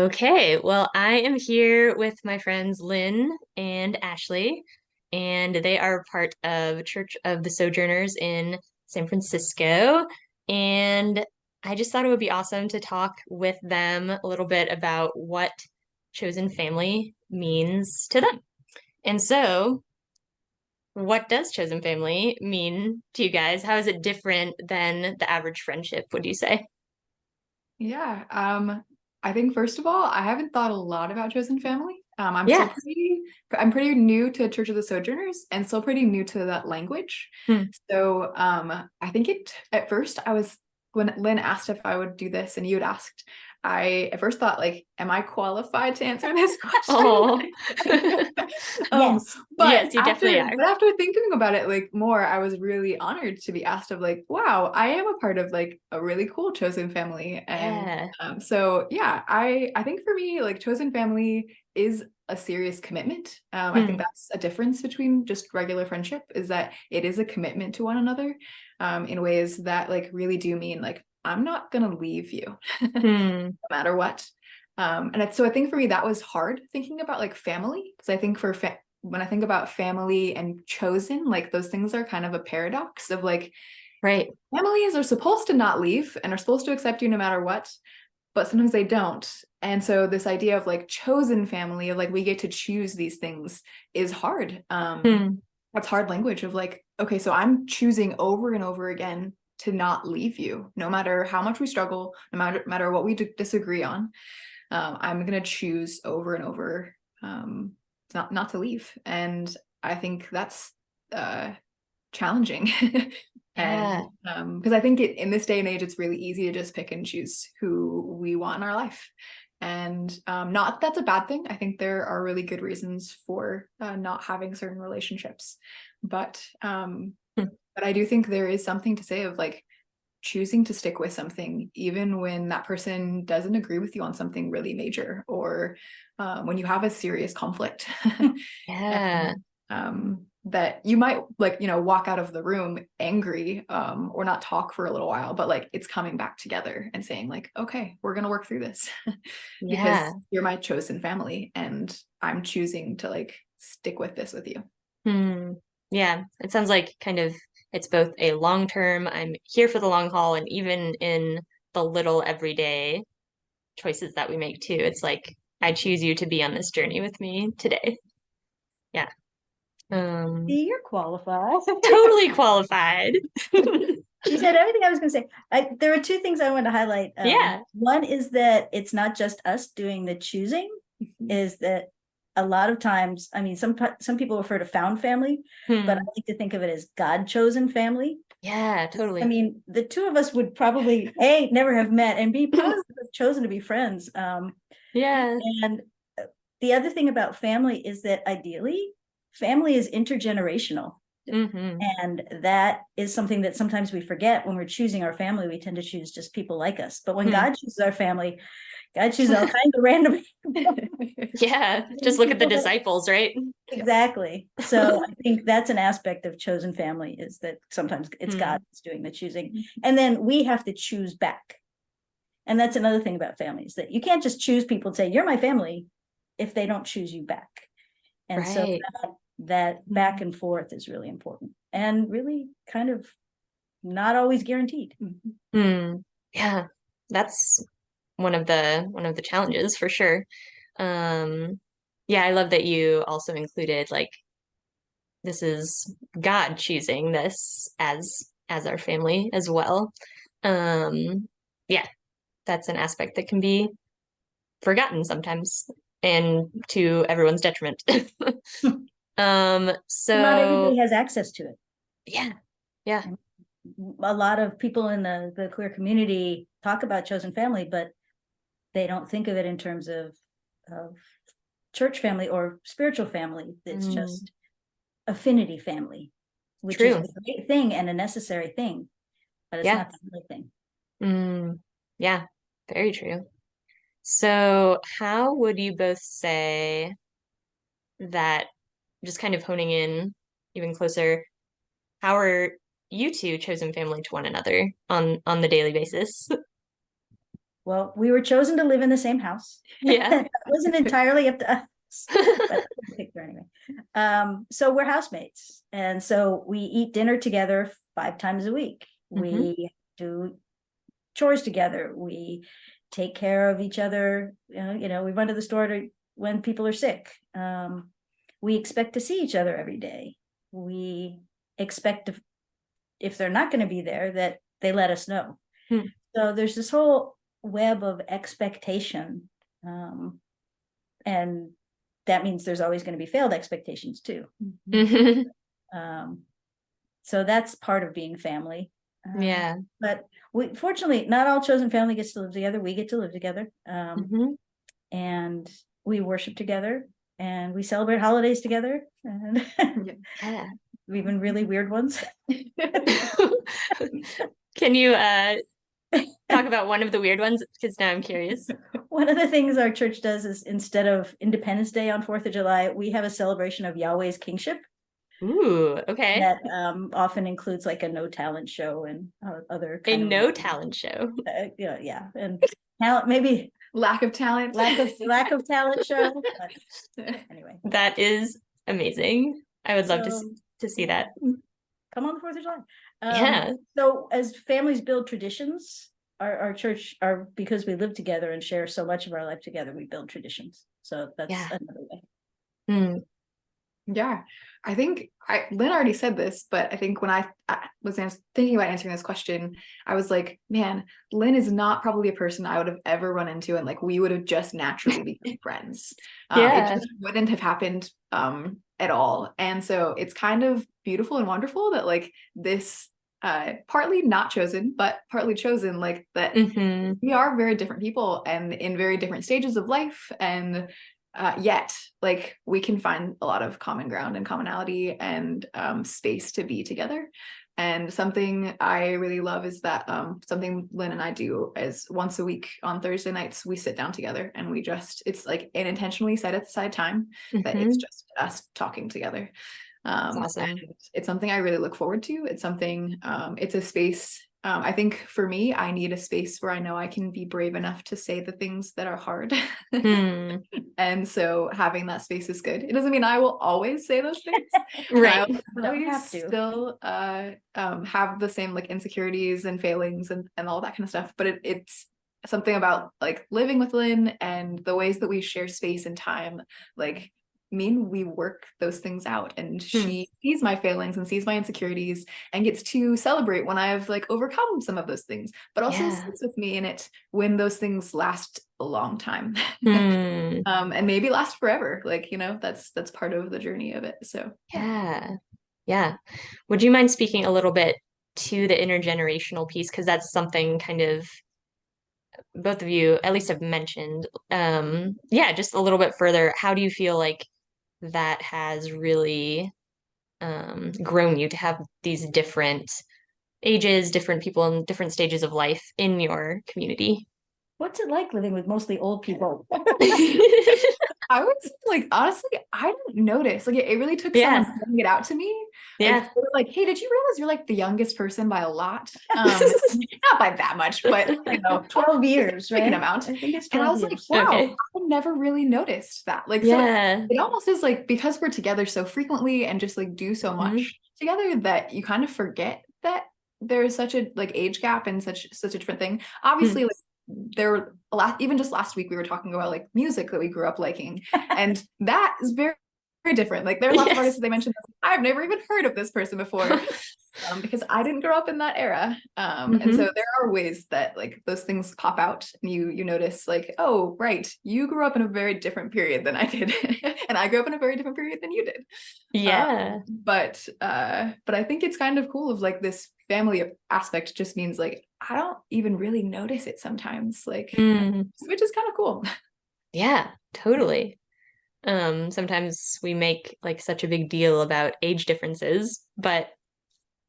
Okay, well, I am here with my friends Lynn and Ashley, and they are part of Church of the Sojourners in San Francisco. And I just thought it would be awesome to talk with them a little bit about what chosen family means to them. And so, what does chosen family mean to you guys? How is it different than the average friendship, would you say? Yeah, I think first of all, I haven't thought a lot about chosen family. Yeah. I'm pretty new to Church of the Sojourners and still pretty new to that language. Hmm. So, I think at first when Lynn asked if I would do this and you had asked, I at first thought like, am I qualified to answer this question? Oh, Um, Yes. yes, you definitely are. but after thinking about it like more, I was really honored to be asked of like, wow, I am a part of like a really cool chosen family. And Yeah. so yeah, I think for me, like chosen family is a serious commitment. I think Hmm. that's a difference between just regular friendship is that it is a commitment to one another, in ways that like really do mean like I'm not gonna leave you no Hmm. matter what. So I think for me that was hard thinking about like family because I think when I think about family and chosen, like those things are kind of a paradox of like Right. families are supposed to not leave and are supposed to accept you no matter what, but sometimes they don't. And so this idea of like chosen family, of like we get to choose these things is hard. Hmm. That's hard language of like, okay, so I'm choosing over and over again to not leave you, no matter how much we struggle, no matter what we disagree on. I'm gonna choose over and over, not to leave, and I think that's uh, challenging. And Yeah. because I think in this day and age, it's really easy to just pick and choose who we want in our life. And not that's a bad thing. I think there are really good reasons for not having certain relationships. But Hmm. but I do think there is something to say of like choosing to stick with something, even when that person doesn't agree with you on something really major, or when you have a serious conflict. Yeah. And that you might like walk out of the room angry, or not talk for a little while, but like it's coming back together and saying like, okay, we're gonna work through this Yeah. because you're my chosen family and I'm choosing to like stick with this with you. Hmm. Yeah. It sounds like kind of it's both a long term, I'm here for the long haul, and even in the little everyday choices that we make too. It's like I choose you to be on this journey with me today. Yeah. Um, See, you're qualified. Totally qualified. She said everything I was going to say. There are two things I want to highlight. Yeah. One is that it's not just us doing the choosing, is that a lot of times, I mean, some people refer to found family, but I Hmm. like to think of it as God chosen family. Yeah, I totally. mean, the two of us would probably A, never have met, and B, probably would have chosen to be friends. Yeah. And the other thing about family is that ideally, family is intergenerational. Hmm. And that is something that sometimes we forget when we're choosing our family. We tend to choose just people like us. But when Hmm. God chooses our family, God chooses all kinds of random Yeah. Just look at the people that disciples, right? exactly. So I think that's an aspect of chosen family is that sometimes it's God Hmm. that's doing the choosing. And then we have to choose back. And that's another thing about families that you can't just choose people and say, you're my family if they don't choose you back. And so Right. that back and forth is really important and really kind of not always guaranteed. Hmm. Yeah. That's one of the challenges for sure. Um, yeah, I love that you also included like this is God choosing this as our family as well. Um, yeah, that's an aspect that can be forgotten sometimes and to everyone's detriment. Not So everybody has access to it. yeah, yeah. And a lot of people in the queer community talk about chosen family, but they don't think of it in terms of church family or spiritual family. It's Mm, just affinity family, which is true. a great thing and a necessary thing, but it's Yeah. not the only thing. Mm, yeah, very true. So how would you both say that just kind of honing in even closer, how are you two chosen family to one another on the daily basis? Well, we were chosen to live in the same house. Yeah. It wasn't entirely up to us, but I picked her anyway. So we're housemates. And so we eat dinner together 5 times a week. We do chores together. We take care of each other. We run to the store when people are sick. We expect to see each other every day. We expect if they're not going to be there, that they let us know. So there's this whole web of expectation. And that means there's always going to be failed expectations too. So that's part of being family. Yeah. But fortunately, not all chosen family gets to live together. We get to live together. And we worship together, and we celebrate holidays together. And Yeah. even really weird ones. Can you talk about one of the weird ones? Because now I'm curious. One of the things our church does is, instead of Independence Day on 4th of July, we have a celebration of Yahweh's kingship. Ooh, okay. That often includes like a no talent show and other A no talent show. Yeah, and talent, maybe lack of talent talent show. But anyway, that is amazing. I would love to see that. Come on the 4th of July. Yeah. So as families build traditions, our church because we live together and share so much of our life together, we build traditions. So that's another way. Yeah, I think Lynn already said this, but I think when I was thinking about answering this question, I was like, man, Lynn is not probably a person I would have ever run into, and like we would have just naturally become friends. It just wouldn't have happened at all. And so it's kind of beautiful and wonderful that like this partly not chosen, but partly chosen, like that we are very different people and in very different stages of life, and yet like we can find a lot of common ground and commonality and space to be together. And something I really love is that something Lynn and I do is once a week on Thursday nights, we sit down together and it's like an intentionally set aside time that it's just us talking together. Awesome. And it's something I really look forward to. It's something, it's a space. I think for me, I need a space where I know I can be brave enough to say the things that are hard. And so having that space is good. It doesn't mean I will always say those things. Right. Don't have to. Still have the same like insecurities and failings and all that kind of stuff. But it's something about like living with Lynn and the ways that we share space and time, like we work those things out, and she sees my failings and sees my insecurities and gets to celebrate when I've like overcome some of those things, but also sits with me in it when those things last a long time. And maybe last forever, like that's part of the journey of it. So yeah. Would you mind speaking a little bit to the intergenerational piece, because that's something kind of both of you at least have mentioned. Just a little bit further, how do you feel like that has really grown you to have these different ages, different people in different stages of life in your community? What's it like living with mostly old people? I would say, like, honestly, I didn't notice. Like, it really took someone pointing it out to me. Yeah. Like, they were like, hey, did you realize you're like the youngest person by a lot? Not by that much, but 12 years, right? Amount. I think it's 12 and I was years. like, wow, I never really noticed that. Like, so it almost is like, because we're together so frequently and just like do so much together, that you kind of forget that there's such a like age gap and such a different thing. Obviously, like, there were a lot, even just last week we were talking about like music that we grew up liking, and that is very, very different. Like, there are lots of artists that they mentioned, I've never even heard of this person before. Because I didn't grow up in that era. And so there are ways that like those things pop out, and you notice like, oh, right, you grew up in a very different period than I did. And I grew up in a very different period than you did. But I think it's kind of cool of like this family aspect just means like, I don't even really notice it sometimes, like, which is kind of cool. Yeah, totally. Sometimes we make like such a big deal about age differences, but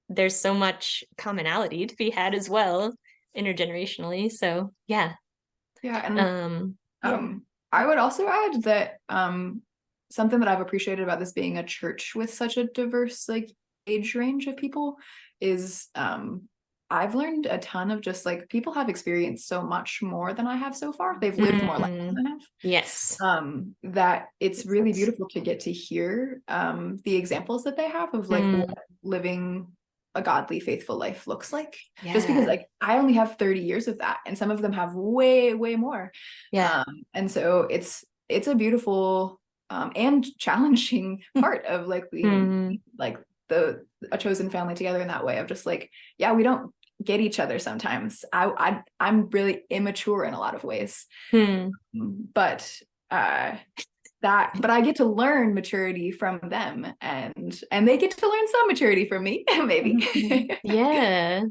there's so much commonality to be had as well intergenerationally. So yeah. And I would also add that something that I've appreciated about this being a church with such a diverse like age range of people is I've learned a ton of just like people have experienced so much more than I have so far. They've lived more life than I have. Yes. That it's really beautiful to get to hear the examples that they have of like what living a godly, faithful life looks like. Just because Yeah. like I only have 30 years of that, and some of them have way, way more. Yeah. And so it's a beautiful and challenging part of like being like a chosen family together in that way of just like, yeah, we don't get each other sometimes. I'm really immature in a lot of ways. But but I get to learn maturity from them, and they get to learn some maturity from me, maybe. Yeah.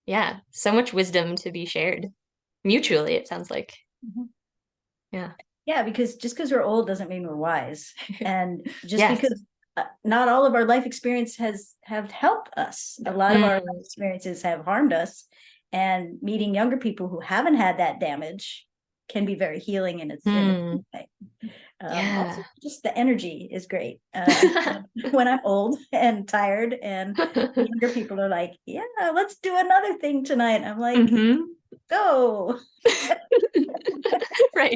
Yeah. So much wisdom to be shared mutually, it sounds like. Yeah. Yeah, because just because we're old doesn't mean we're wise. And just Yes. because not all of our life experience have helped us. A lot of our life experiences have harmed us. And meeting younger people who haven't had that damage can be very healing in its own way. Yeah. Also, just the energy is great. When I'm old and tired, and younger people are like, "Yeah, let's do another thing tonight." I'm like, "Go!" Right.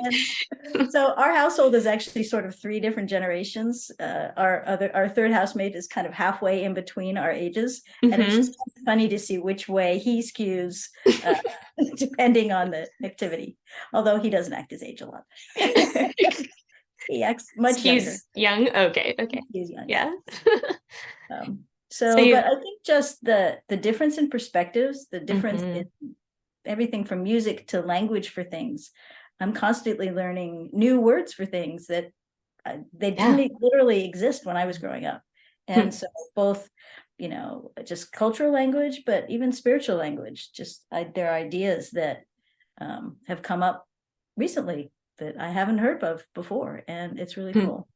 And so our household is actually sort of three different generations. Our third housemate is kind of halfway in between our ages, and it's just funny to see which way he skews depending on the activity. Although he doesn't act his age a lot. He acts much younger. Young. Okay. He's young. Yeah. But I think just the difference in perspectives, the difference in everything from music to language for things. I'm constantly learning new words for things that they didn't literally exist when I was growing up. And so both, just cultural language, but even spiritual language, there are ideas that have come up recently that I haven't heard of before. And it's really cool.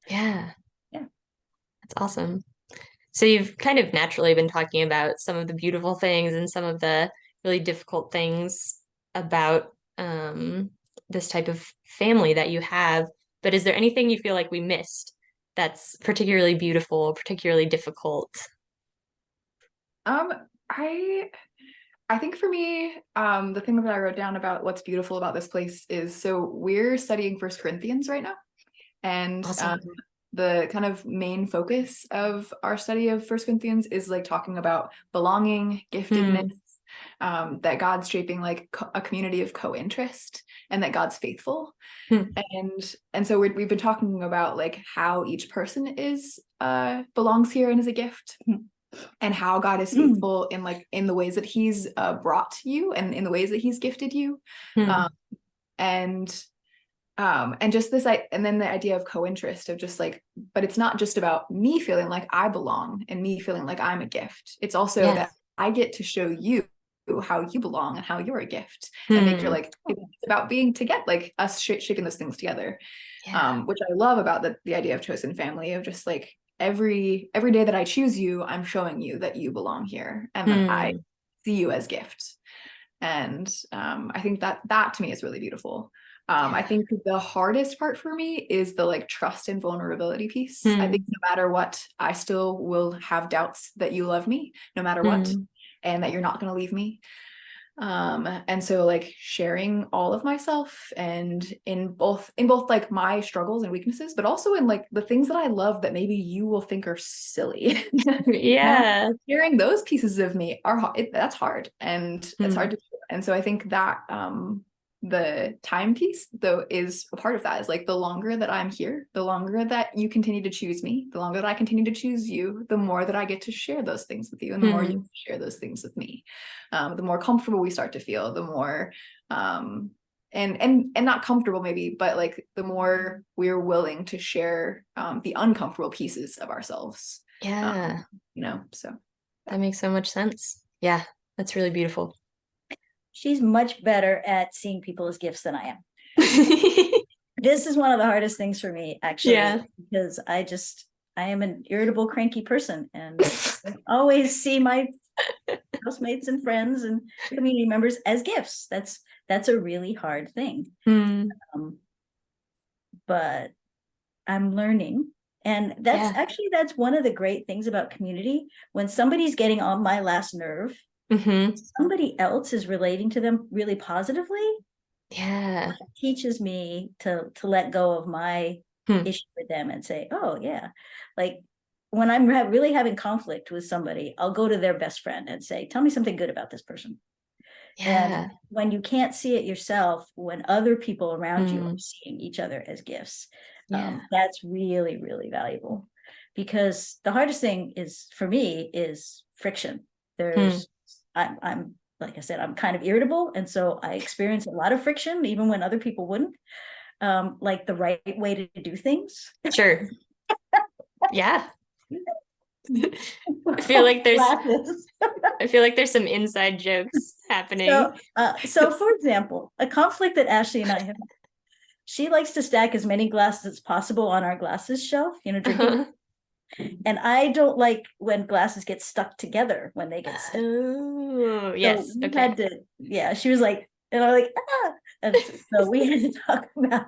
Yeah. Yeah. That's awesome. So you've kind of naturally been talking about some of the beautiful things and some of the really difficult things about this type of family that you have. But is there anything you feel like we missed that's particularly beautiful, particularly difficult? I think for me, the thing that I wrote down about what's beautiful about this place is, so we're studying First Corinthians right now, and Awesome. the kind of main focus of our study of First Corinthians is like talking about belonging, giftedness, that God's shaping like a community of co-interest, and that God's faithful. And so we've been talking about like how each person is belongs here and is a gift. And how God is faithful in the ways that he's brought you and in the ways that he's gifted you. And just this, and then the idea of co-interest of just like, but it's not just about me feeling like I belong and me feeling like I'm a gift. It's also that I get to show you how you belong and how you're a gift, and make sure like it's about being together, like us shaping those things together. Which I love about the idea of chosen family, of just like every day that I choose you, I'm showing you that you belong here and that I see you as gift. And I think that to me is really beautiful. I think the hardest part for me is the like trust and vulnerability piece. I think no matter what, I still will have doubts that you love me no matter what, and that you're not going to leave me. And so like sharing all of myself, and in both like my struggles and weaknesses, but also in like the things that I love that maybe you will think are silly. Sharing those pieces of me that's hard, and it's hard to do. And so I think that the time piece though is a part of that, is like the longer that I'm here, the longer that you continue to choose me, the longer that I continue to choose you, the more that I get to share those things with you, and the more you share those things with me, the more comfortable we start to feel, the more and not comfortable maybe, but like the more we're willing to share the uncomfortable pieces of ourselves. So that makes so much sense. Yeah, that's really beautiful. She's much better at seeing people as gifts than I am. This is one of the hardest things for me, actually, because I am an irritable, cranky person, and I always see my housemates and friends and community members as gifts. That's a really hard thing. But I'm learning. And that's one of the great things about community. When somebody's getting on my last nerve, Mm-hmm. somebody else is relating to them really positively, Yeah. it teaches me to let go of my Hmm. issue with them and say, oh yeah, like when I'm really having conflict with somebody, I'll go to their best friend and say, tell me something good about this person. And Yeah. when you can't see it yourself, when other people around you are Mm. seeing each other as gifts, Yeah. that's really, really valuable. Because the hardest thing is for me is friction. Hmm. I'm like I said, I'm kind of irritable, and so I experience a lot of friction, even when other people wouldn't. Like the right way to do things. Sure. Yeah. I feel like there's Glasses. I feel like there's some inside jokes happening. So for example, a conflict that Ashley and I have, she likes to stack as many glasses as possible on our glasses shelf, drinking. And I don't like when glasses get stuck together when they get stuck. Oh, So yes. we Okay. had to, yeah, she was like, and I'm like, ah. And so we had to talk about,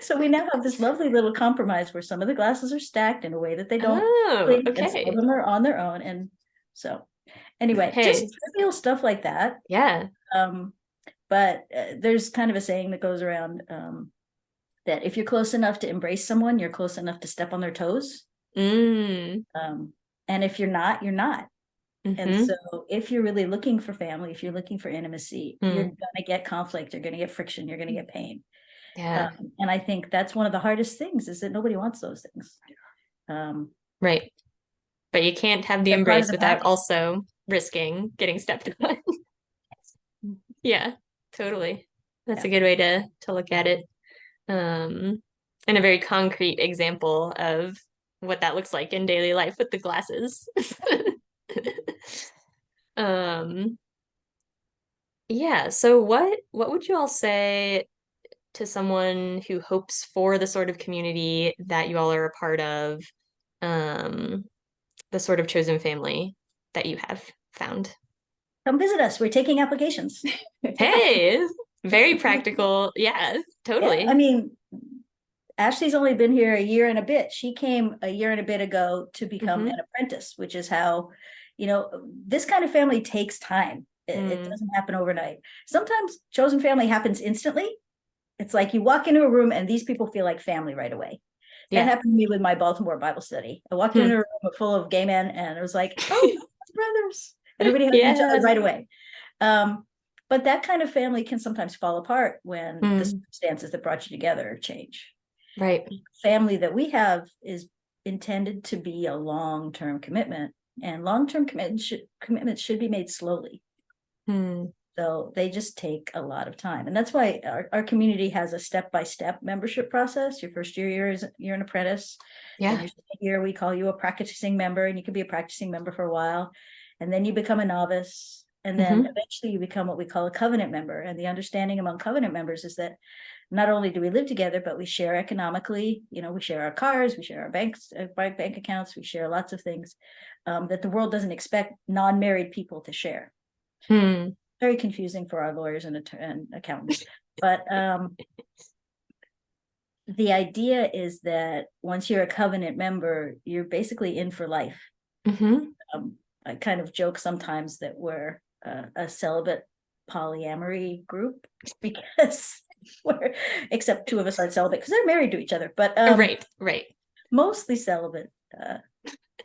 so we now have this lovely little compromise where some of the glasses are stacked in a way that they don't Oh, clink, and some of okay. them are on their own. And so anyway, just Hey. trivial stuff like that. Yeah. But there's kind of a saying that goes around that if you're close enough to embrace someone, you're close enough to step on their toes. Mm. And if you're not, you're not. And Mm-hmm. so if you're really looking for family, if you're looking for intimacy, you're Mm. going to get conflict, you're going to get friction, you're going to get pain. Yeah. And I think that's one of the hardest things, is that nobody wants those things. Right. But you can't have the They're part of embrace the without package. also risking getting stepped on. Yeah, totally. That's a Yeah. good way to look at it. And a very concrete example of what that looks like in daily life with the glasses. Um, yeah, so what would you all say to someone who hopes for the sort of community that you all are a part of, um, the sort of chosen family that you have found? Come visit us. We're taking applications. Hey, very practical. Yeah, Yeah. I totally. mean, Ashley's only been here a year and a bit. She came a year and a bit ago to become Mm-hmm. an apprentice, which is how, this kind of family takes time. It Mm, doesn't happen overnight. Sometimes chosen family happens instantly. It's like you walk into a room and these people feel like family right away. That yeah. happened to me with my Baltimore Bible study. I walked Hmm. into a room full of gay men and it was like, oh, brothers. Everybody hugged each other Yeah. right away. But that kind of family can sometimes fall apart when the Mm, circumstances that brought you together change. right. The family that we have is intended to be a long-term commitment, and long-term commitments should be made slowly. Hmm. So they just take a lot of time. And that's why our community has a step-by-step membership process. Your first year, you're an apprentice. Then Yeah. your second year, we call you a practicing member, and you can be a practicing member for a while. And then you become a novice. And then Mm-hmm. eventually you become what we call a covenant member. And the understanding among covenant members is that not only do we live together, but we share economically. We share our cars, we share our bank accounts, we share lots of things that the world doesn't expect non-married people to share. Hmm. Very confusing for our lawyers and accountants. But the idea is that once you're a covenant member, you're basically in for life. Mm-hmm. I kind of joke sometimes that we're a celibate polyamory group because except two of us aren't celibate because they're married to each other, but Right. Right. mostly celibate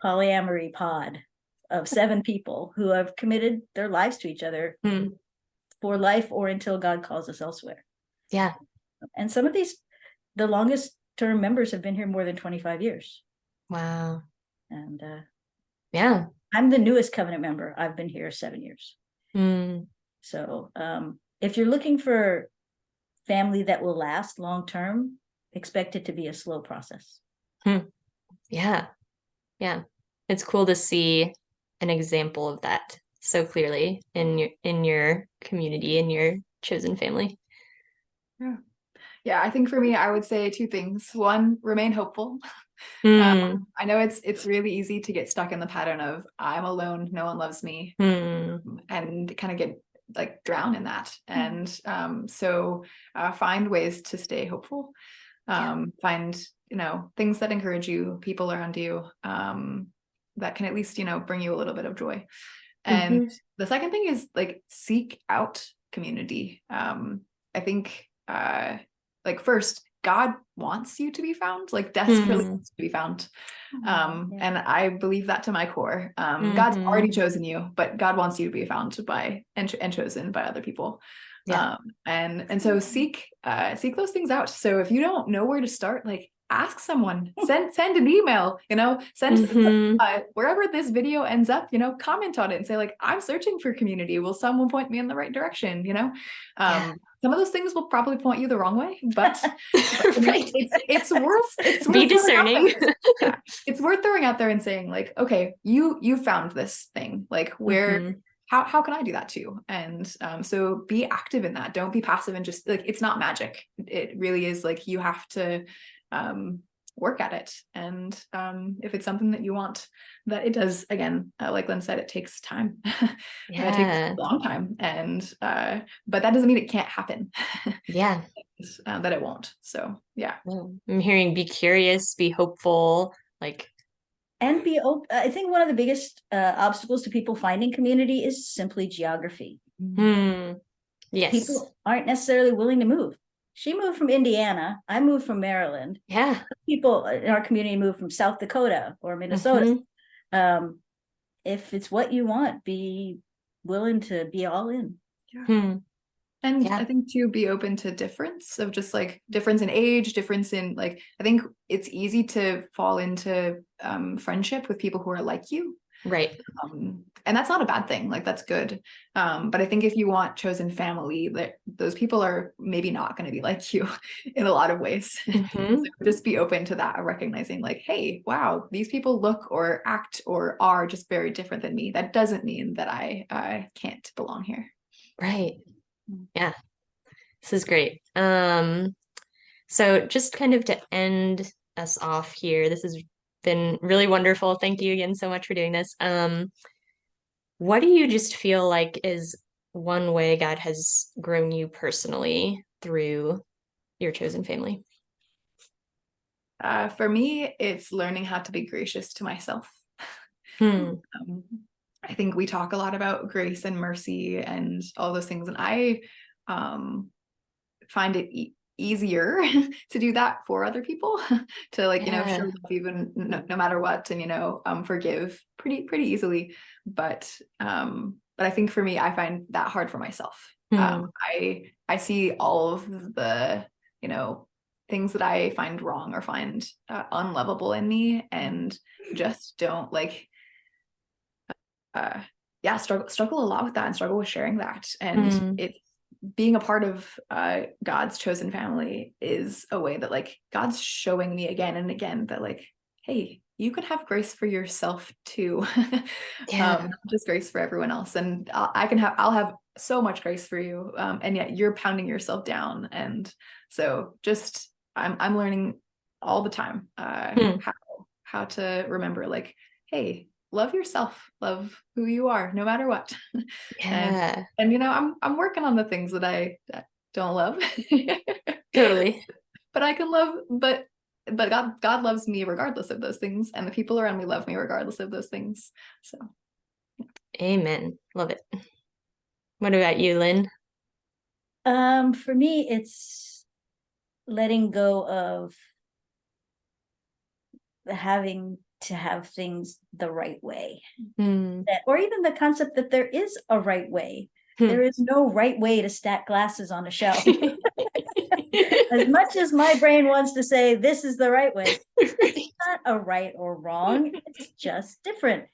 polyamory pod of 7 people who have committed their lives to each other Hmm. for life or until God calls us elsewhere. Yeah. And some of the longest term members have been here more than 25 years. Wow. And Yeah. I'm the newest covenant member. I've been here 7 years. Hmm. So if you're looking for family that will last long term, expect it to be a slow process. Hmm. Yeah. Yeah. It's cool to see an example of that so clearly in your community, in your chosen family. Yeah. Yeah, I think for me, I would say 2 things. One, remain hopeful. Hmm. I know it's really easy to get stuck in the pattern of I'm alone, no one loves me, Hmm. and kind of get like drown in that. And so find ways to stay hopeful. Find things that encourage you, people around you, that can at least bring you a little bit of joy. And the second thing is like seek out community. I think like first, God wants you to be found, like desperately wants to be found. And I believe that to my core. God's already chosen you, but God wants you to be found by and chosen by other people. Yeah. And so seek those things out. So if you don't know where to start, like ask someone, send an email, send wherever this video ends up, comment on it and say like, I'm searching for community. Will someone point me in the right direction? Some of those things will probably point you the wrong way, but Right. it's worth Be discerning. Yeah, it's worth throwing out there and saying like, okay, you found this thing, like where how can I do that too? And so be active in that. Don't be passive and just like, it's not magic. It really is like you have to work at it. And if it's something that you want, that it does, again, like Lynn said, it takes time. It takes a long time. And but that doesn't mean it can't happen. Yeah. That it won't. So yeah. I'm hearing be curious, be hopeful, like and be open. I think one of the biggest obstacles to people finding community is simply geography. Yes. People aren't necessarily willing to move. She moved from Indiana. I moved from Maryland. Yeah. People in our community moved from South Dakota or Minnesota. If it's what you want, be willing to be all in. And I think to be open to difference of just like difference in age, difference in like, I think it's easy to fall into friendship with people who are like you. Right. And that's not a bad thing. Like that's good. But I think if you want chosen family, that those people are maybe not going to be like you in a lot of ways. So just be open to that, recognizing like, hey, wow, these people look or act or are just very different than me. That doesn't mean that I can't belong here. Right. Yeah. This is great. So just kind of to end us off here, this has been really wonderful. Thank you again so much for doing this. What do you just feel like is one way God has grown you personally through your chosen family? For me, it's learning how to be gracious to myself. I think we talk a lot about grace and mercy and all those things, and I find it easier to do that for other people, to like show love even no matter what, and forgive pretty easily. But I think for me, I find that hard for myself. I see all of the things that I find wrong or find unlovable in me, and just don't like struggle a lot with that, and struggle with sharing that. And it being a part of God's chosen family is a way that like God's showing me again and again that like, hey, you could have grace for yourself too. Not just grace for everyone else. And I'll have so much grace for you, and yet you're pounding yourself down. And so just I'm learning all the time how to remember like, hey, love yourself, love who you are, no matter what. And I'm working on the things that I don't love. Totally. But I can love, but God loves me regardless of those things, and the people around me love me regardless of those things. So amen. Love it. What about you, Lynn? For me, it's letting go of having to have things the right way, or even the concept that there is a right way. There is no right way to stack glasses on a shelf. As much as my brain wants to say this is the right way, it's not a right or wrong, it's just different.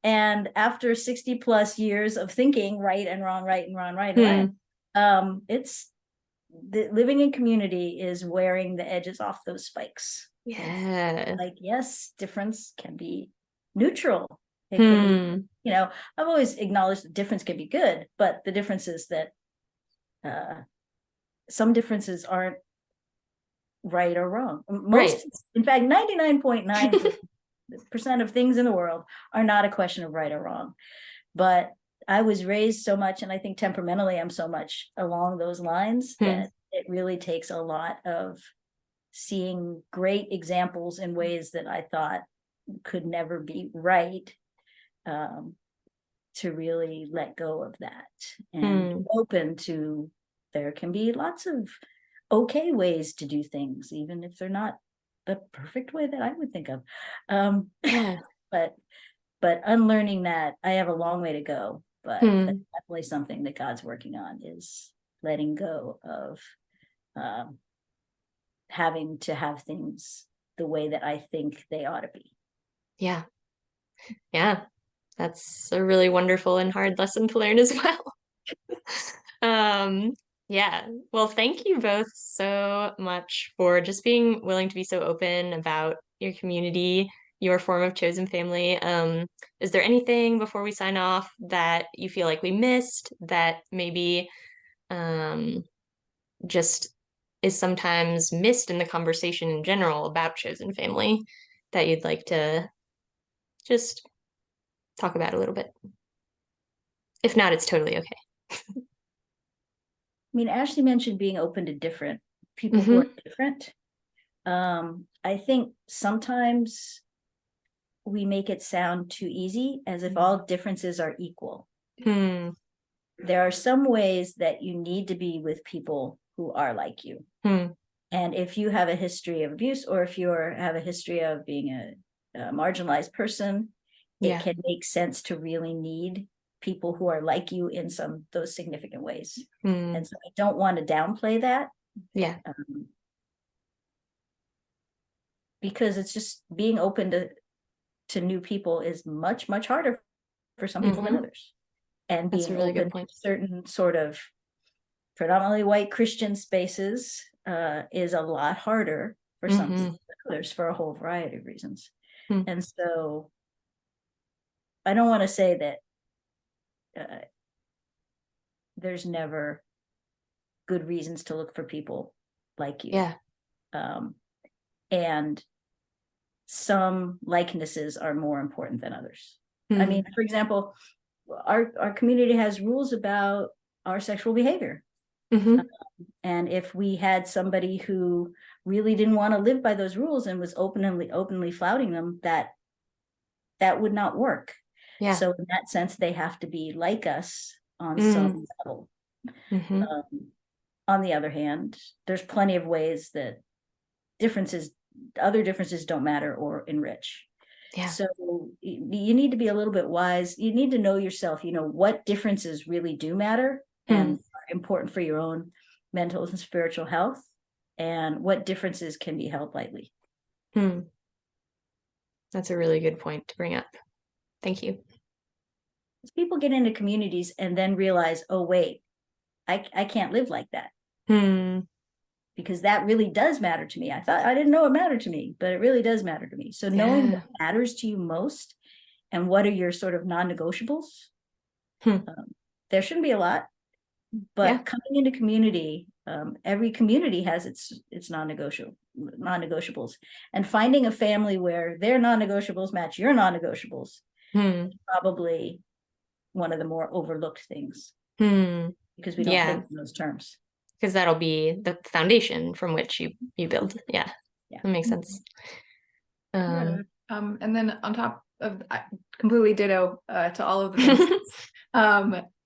And after 60 plus years of thinking right and wrong, it's living in community is wearing the edges off those spikes. Like, yes, difference can be neutral. It can be, I've always acknowledged that difference can be good, but the difference is that some differences aren't right or wrong. In fact, 99.9% of things in the world are not a question of right or wrong. But I was raised so much, and I think temperamentally I'm so much along those lines that it really takes a lot of seeing great examples in ways that I thought could never be right, to really let go of that and be open to, there can be lots of okay ways to do things, even if they're not the perfect way that I would think of. Yeah. But unlearning that, I have a long way to go, but that's definitely something that God's working on, is letting go of having to have things the way that I think they ought to be. Yeah. Yeah. That's a really wonderful and hard lesson to learn as well. Yeah. Well, thank you both so much for just being willing to be so open about your community, your form of chosen family. Is there anything before we sign off that you feel like we missed, that maybe just is sometimes missed in the conversation in general about chosen family, that you'd like to just talk about a little bit? If not, it's totally okay. I mean, Ashley mentioned being open to different people who are different. I think sometimes we make it sound too easy, as if all differences are equal. There are some ways that you need to be with people who are like you. And if you have a history of abuse, or if you have a history of being a marginalized person, it can make sense to really need people who are like you in those significant ways. And so I don't want to downplay that. Because it's just, being open to new people is much, much harder for some people than others. And being really open to certain sort of predominantly white Christian spaces is a lot harder for some people than others, for a whole variety of reasons. And so I don't want to say that there's never good reasons to look for people like you. And some likenesses are more important than others. I mean, for example, our community has rules about our sexual behavior. And if we had somebody who really didn't want to live by those rules and was openly flouting them, that would not work. So in that sense, they have to be like us on some level. On the other hand, there's plenty of ways that other differences don't matter or enrich. So you need to be a little bit wise. You need to know yourself, what differences really do matter and are important for your own mental and spiritual health, and what differences can be held lightly. That's a really good point to bring up. Thank you. People get into communities and then realize, oh, wait, I can't live like that. Because that really does matter to me. I didn't know it mattered to me, but it really does matter to me. So knowing what matters to you most and what are your sort of non-negotiables, there shouldn't be a lot, but coming into community, every community has its non-negotiables, and finding a family where their non-negotiables match your non-negotiables is probably one of the more overlooked things, because we don't think in those terms. Because that'll be the foundation from which you build. That makes sense. And then on top of, completely ditto to all of the things.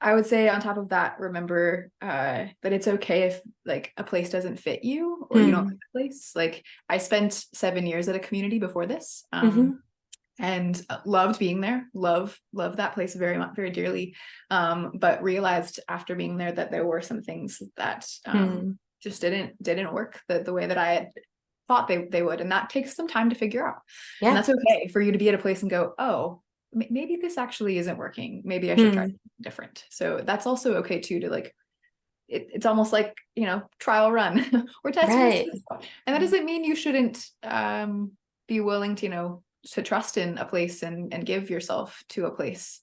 I would say on top of that, remember that it's okay if like a place doesn't fit you, or you don't like the place. Like, I spent 7 years at a community before this, and loved being there, love that place very much, very dearly, but realized after being there that there were some things that just didn't work the way that I had thought they would, and that takes some time to figure out. And that's okay for you to be at a place and go, oh, maybe this actually isn't working, maybe I should try something different. So that's also okay too, to like, it's almost like, trial run or test. And that doesn't mean you shouldn't be willing to to trust in a place and give yourself to a place.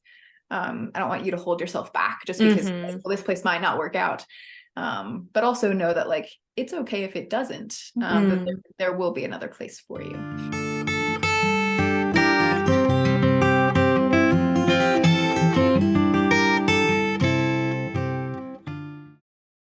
I don't want you to hold yourself back just because this place might not work out. But also know that like, it's okay if it doesn't, that there will be another place for you.